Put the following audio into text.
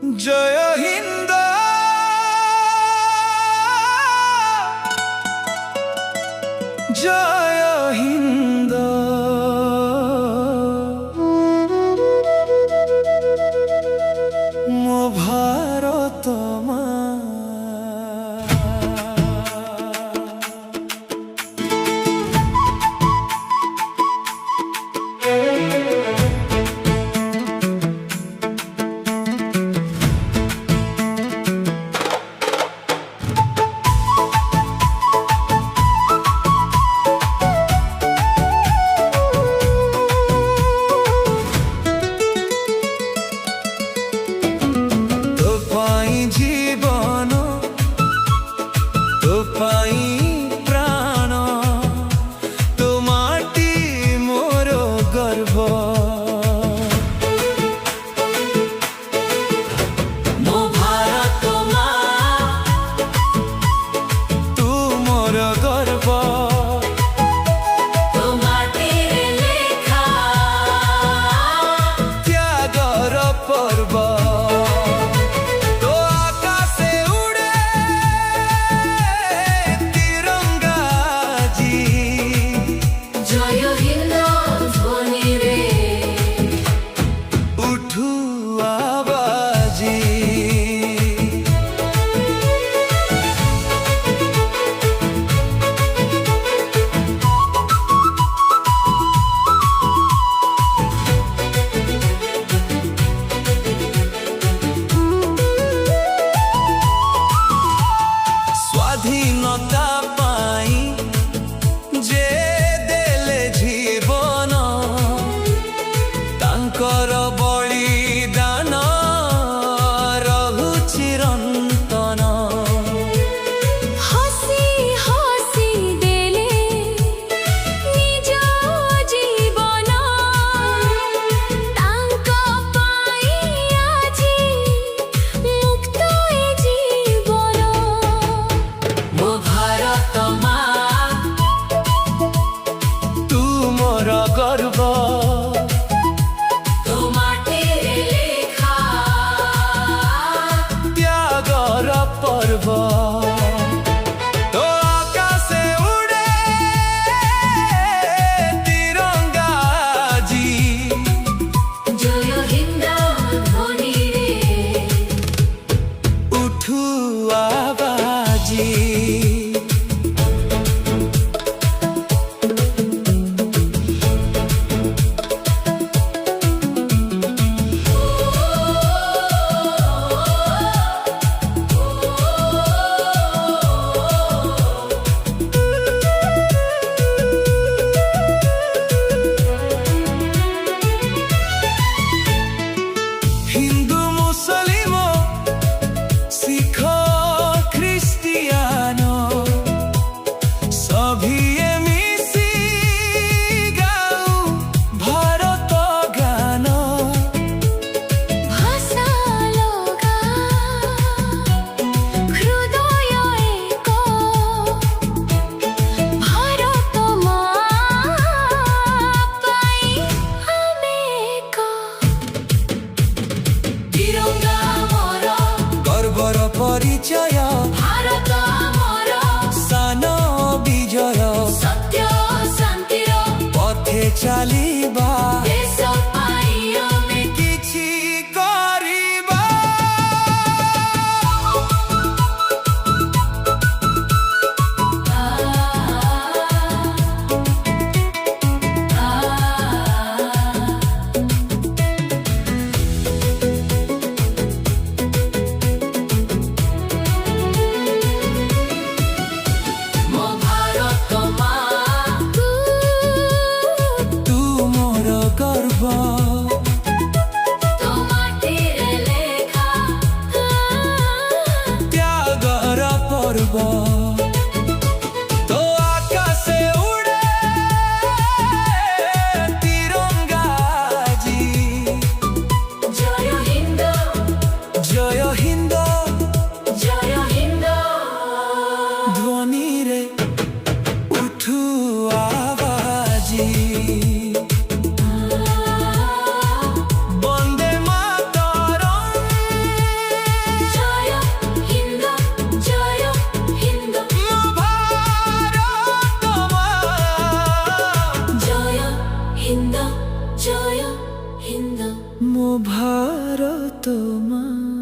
जय हिंद जय हिंद मो भारत माँ। स्वाधीनता पाई जे देले जीवन तांकर बलिदान रहु चिरंतन। हसी हसी देले निज जीवन तांक पाई आजी मुक्त ए जीवन। मो भारत माँ तू मोर गर्व तो माटीर लेखा त्यागर पर्व तो आकाशे उड़े तिरंगा जी। जय हिंद ध्वनि रे उठू आवाजी। हिंदू मुस्लिम सिख ख्रिस्टियानो सभी मिसी गाऊ भारत गान। भाषा लगा हृदय एक भारत माँ पाई आमे एक। तिरंगा मोर गर्वर परिचय भारत मोर सान विजय सत्य शांतिर पथे चलिबा देश पाई आमे किछि करिबा। मो भारत माँ तू मोर তোমার